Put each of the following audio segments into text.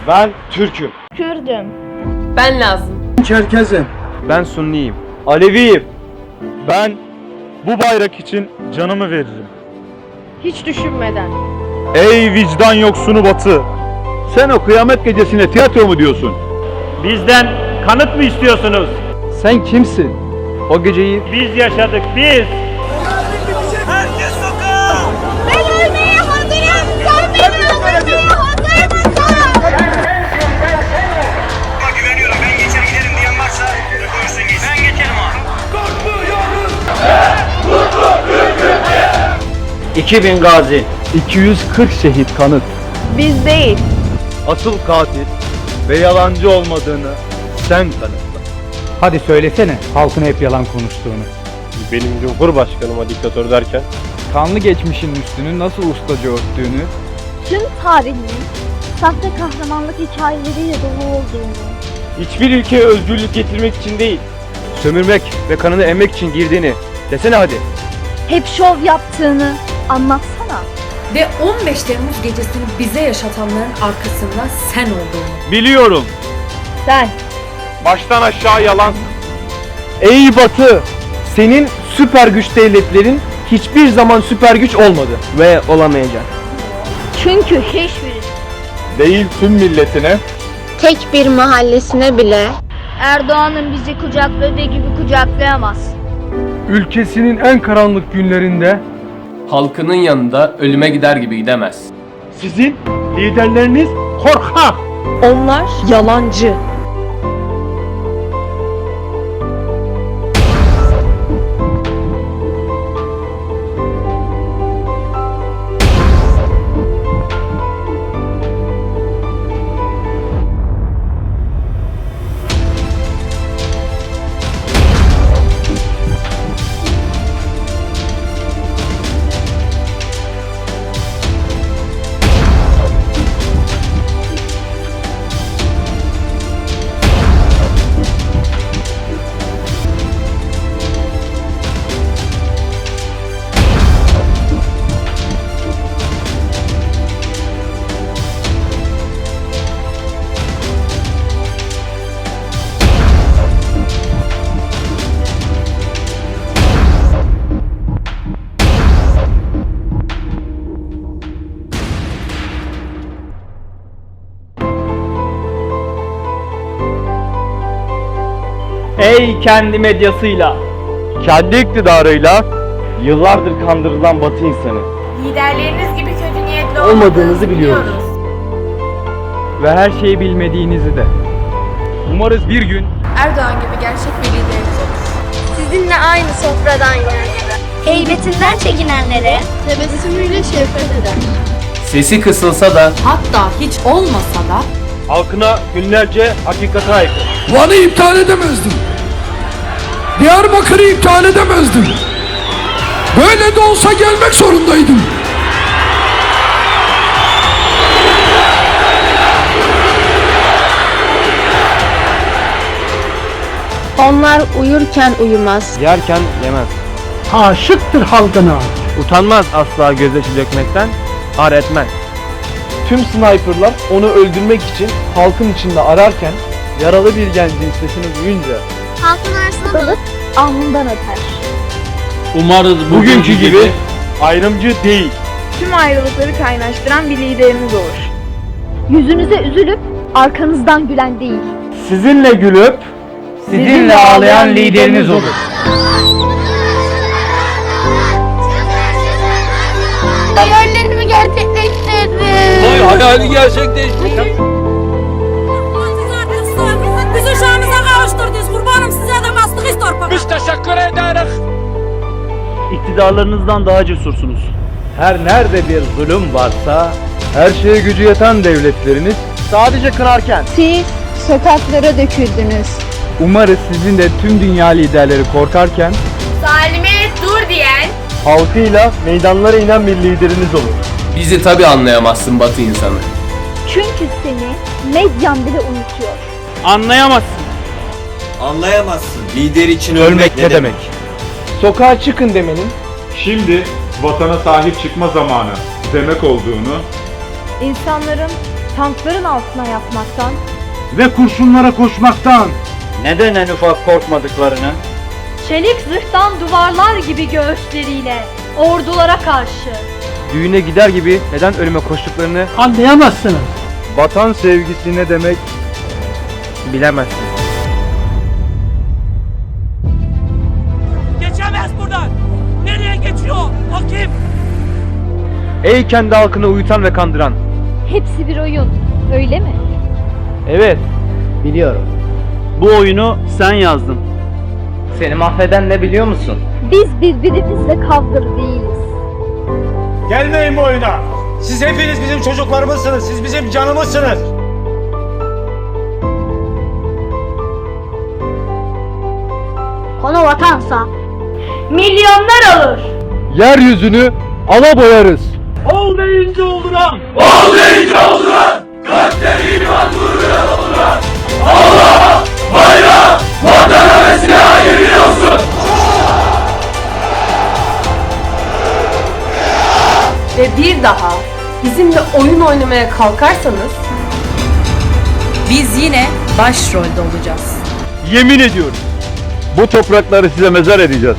Ben Türk'üm. Kürdüm. Ben Lazım. Çerkezim. Ben Sunniyim. Aleviyim. Ben bu bayrak için canımı veririm. Hiç düşünmeden. Ey vicdan yoksunu Batı! Sen o kıyamet gecesine tiyatro mu diyorsun? Bizden kanıt mı istiyorsunuz? Sen kimsin? O geceyi Biz yaşadık, biz! Ben ölmeye hazırım. Sen beni öldürmeye hazır mısın? Ama güveniyorum, ben geçer giderim diyen varsa konuşsun geçsin. Ben geçerim abi. 2000 gazi, 240 şehit kanıt. Biz değil. Asıl katil ve yalancı olmadığını sen kanıtla. Hadi söylesene halkın hep yalan konuştuğunu. Benim Cumhurbaşkanıma diktatör derken Kanlı geçmişin üstünü nasıl ustaca örttüğünü, Tüm tarihinin sahte kahramanlık hikayeleriyle dolu olduğunu. hiçbir ülkeye özgürlük getirmek için değil, sömürmek ve kanını emmek için girdiğini desene hadi. Hep şov yaptığını anlatsana. Ve 15 Temmuz gecesini bize yaşatanların arkasında sen olduğunu. Biliyorum. Sen. Baştan aşağı yalansın. Ey Batı! Senin süper güç devletlerin hiçbir zaman süper güç olmadı ve olamayacak. Çünkü hiçbiri Değil tüm milletine. Tek bir mahallesine bile Erdoğan'ın bizi kucakladığı gibi kucaklayamaz. ülkesinin en karanlık günlerinde Halkının yanında ölüme gider gibi gidemez. Sizin liderleriniz korkak. Onlar yalancı. Ey kendi medyasıyla! Kendi iktidarıyla yıllardır kandırılan Batı insanı Liderleriniz gibi kötü niyetli olmadığınızı biliyoruz. Ve her şeyi bilmediğinizi de. Umarız bir gün Erdoğan gibi gerçek bir lideriniz olur. Sizinle aynı sofradan yer. Heybetinden çekinenlere tebessümüyle şefkat eder. Sesi kısılsa da Hatta hiç olmasa da halkına günlerce hakikati haykır. Van'ı iptal edemezdim. Diyarbakır'ı iptal edemezdim. Böyle de olsa gelmek zorundaydım. onlar uyurken uyumaz. Yerken yemez. Aşıktır halkına. Utanmaz asla gözyaşı dökmekten, ar etmez. Tüm sniperlar onu öldürmek için halkın içinde ararken yaralı bir gencin sesini duyunca Halkın arasına dalıp alnından öper. umarız bugünkü gibi ayrımcı değil. Tüm ayrılıkları kaynaştıran bir lideriniz olur. Yüzünüze üzülüp arkanızdan gülen değil. Sizinle gülüp sizinle ağlayan lideriniz olur. Hayallerimi gerçekleştirdim. hayali gerçekleşti. Biz uşağımıza kavuşturdunuz. Kurbanım size de bastık torpağa. Biz teşekkür ederiz. İktidarlarınızdan daha cesursunuz. her nerede bir zulüm varsa her şeye gücü yeten devletleriniz sadece kınarken Siz sokaklara döküldünüz. Umarız sizin de tüm dünya liderleri korkarken Zalime dur diyen halkıyla meydanlara inen bir lideriniz olur. Bizi tabi anlayamazsın Batı insanı. Çünkü seni medyan bile unutuyor. Anlayamazsın. Anlayamazsın. Lider için Ölmek ne demek? Sokağa çıkın demenin Şimdi vatana sahip çıkma zamanı demek olduğunu İnsanların tankların altına yatmaktan, ve kurşunlara koşmaktan, Neden en ufak korkmadıklarını? çelik zırhtan duvarlar gibi göğüsleriyle ordulara karşı, düğüne gider gibi neden ölüme koştuklarını Anlayamazsınız. vatan sevgisi ne demek bilemezsin. Geçemez buradan. Nereye geçiyor? O kim? Ey kendi halkını uyutan ve kandıran. hepsi bir oyun, öyle mi? Evet, biliyorum. Bu oyunu sen yazdın. Seni mahveden ne biliyor musun? Biz birbirimizle kavgalı değiliz. Gelmeyin bu oyuna. Siz hepiniz bizim çocuklarımızsınız. Siz bizim canımızsınız. Konu vatansa Milyonlar olur. Yeryüzünü ala boyarız. Ol deyince olduran. Ve bir daha bizimle oyun oynamaya kalkarsanız biz yine başrolde olacağız. Yemin ediyorum. Bu toprakları size mezar edeceğiz.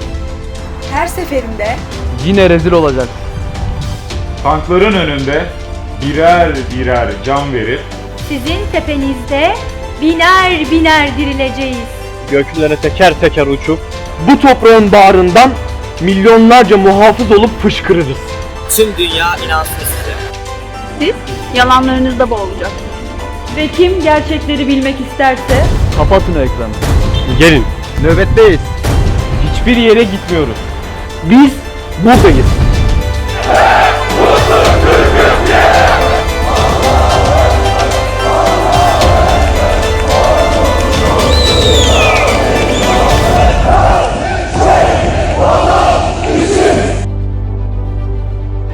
Her seferinde Yine rezil olacak. Tankların önünde birer birer can verip sizin tepenizde biner biner dirileceğiz. Göklere teker teker uçup bu toprağın bağrından milyonlarca muhafız olup fışkırırız. Tüm dünya inansın size. Siz yalanlarınızda boğulacaksınız. Ve kim gerçekleri bilmek isterse Kapatın o ekranı. Gelin. Nöbetteyiz. Hiçbir yere gitmiyoruz. Biz buradayız.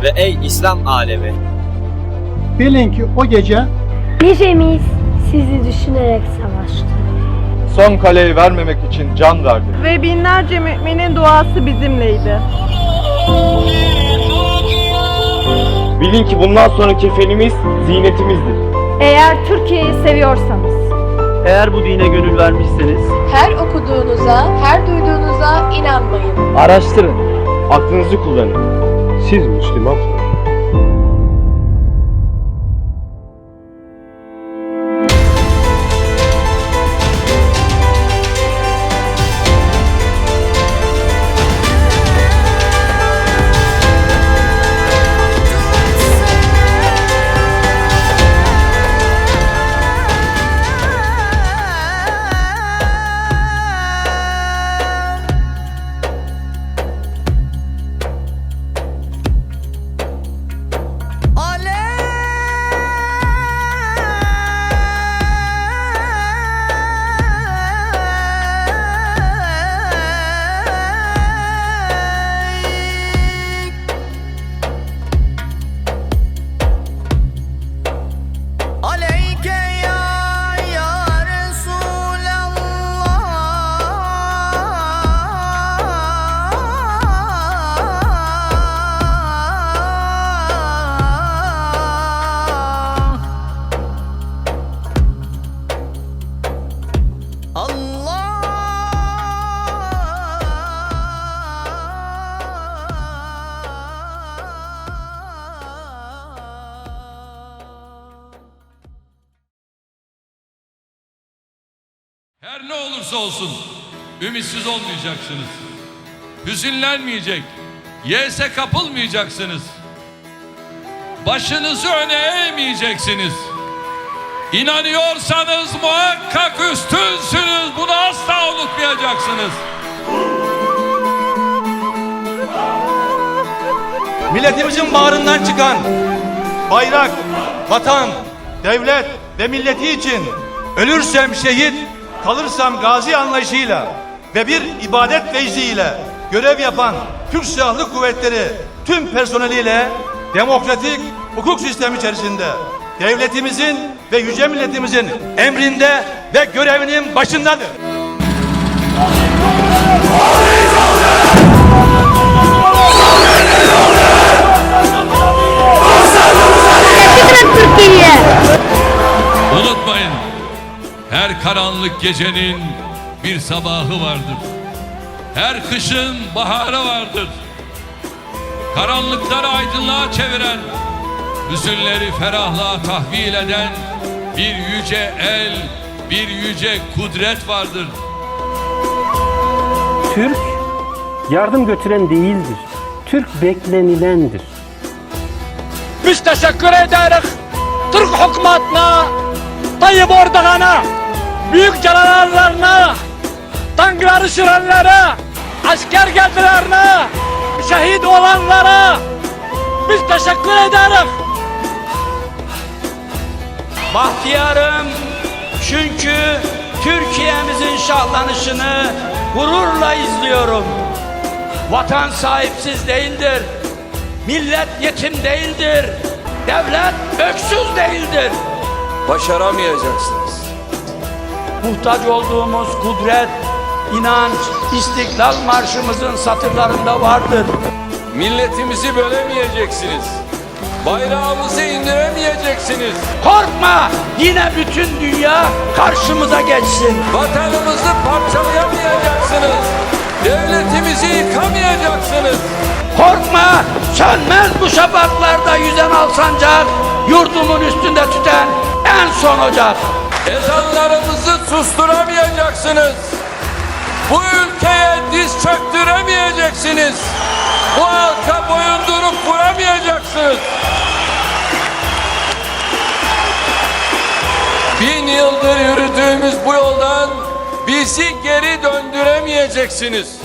Ve ey İslam alemi. Bilin ki o gece Nicemiz sizi düşünerek savaştı. Son kaleyi vermemek için can verdi. ve binlerce müminin duası bizimleydi. Bilin ki bundan sonra kefenimiz ziynetimizdir. Eğer Türkiye'yi seviyorsanız, Eğer bu dine gönül vermişseniz Her okuduğunuza, her duyduğunuza inanmayın. Araştırın. Aklınızı kullanın. Siz Müslümansınız. her ne olursa olsun ümitsiz olmayacaksınız. Hüzünlenmeyecek, yese kapılmayacaksınız. Başınızı öne eğmeyeceksiniz. İnanıyorsanız muhakkak üstünsünüz. Bunu asla unutmayacaksınız. Milletimizin bağrından çıkan bayrak, vatan, devlet ve milleti için ölürsem şehit, kalırsam gazi anlayışıyla ve bir ibadet vecdiyle görev yapan Türk Silahlı Kuvvetleri tüm personeliyle demokratik hukuk sistemi içerisinde devletimizin ve yüce milletimizin emrinde ve görevinin başındadır. Türkiye! gecenin bir sabahı vardır. Her kışın baharı vardır. Karanlıkları aydınlığa çeviren, hüzünleri ferahlığa tahvil eden bir yüce el, bir yüce kudret vardır. Türk yardım götüren değildir. Türk beklenilendir. Biz teşekkür ederiz Türk hükümetine, Tayyip Erdoğan'a, büyük generallerine, tankları sürenlere, asker geldilerine, şehit olanlara biz teşekkür ederiz. Bahtiyarım çünkü Türkiye'mizin şahlanışını gururla izliyorum. Vatan sahipsiz değildir, millet yetim değildir, devlet öksüz değildir. Başaramayacaksınız. Muhtaç olduğumuz kudret, inanç, İstiklal Marşımızın satırlarında vardır. Milletimizi bölemeyeceksiniz. Bayrağımızı indiremeyeceksiniz. Korkma, yine bütün dünya karşımıza geçsin. Vatanımızı parçalayamayacaksınız. Devletimizi yıkamayacaksınız. Korkma, sönmez bu şafaklarda yüzen alsancak, yurdumun üstünde tüten en son ocak. Ezanlarımızı susturamayacaksınız. Bu ülkeye diz çöktüremeyeceksiniz. Bu halka boyundurup vuramayacaksınız. 1000 yıldır yürüdüğümüz bu yoldan bizi geri döndüremeyeceksiniz.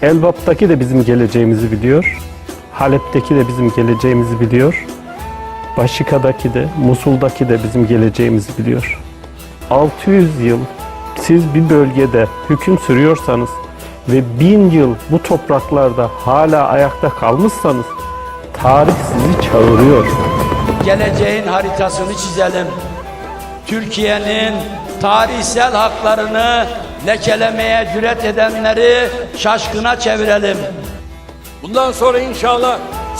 Elbap'taki de bizim geleceğimizi biliyor. Halep'teki de bizim geleceğimizi biliyor. Başika'daki de, Musul'daki de bizim geleceğimizi biliyor. 600 yıl siz bir bölgede hüküm sürüyorsanız ve 1000 yıl bu topraklarda hala ayakta kalmışsanız tarih sizi çağırıyor. Geleceğin haritasını çizelim. Türkiye'nin tarihsel haklarını lekelemeye cüret edenleri şaşkına çevirelim. Bundan sonra inşallah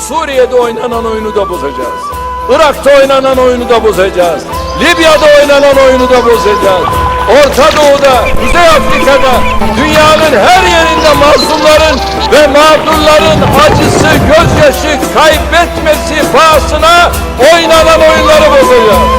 Suriye'de oynanan oyunu da bozacağız. Irak'ta oynanan oyunu da bozacağız. Libya'da oynanan oyunu da bozacağız. Orta Doğu'da, Kuzey Afrika'da, dünyanın her yerinde mazlumların ve mağdurların acısı, gözyaşı kaybetmesi pahasına oynanan oyunları bozacağız.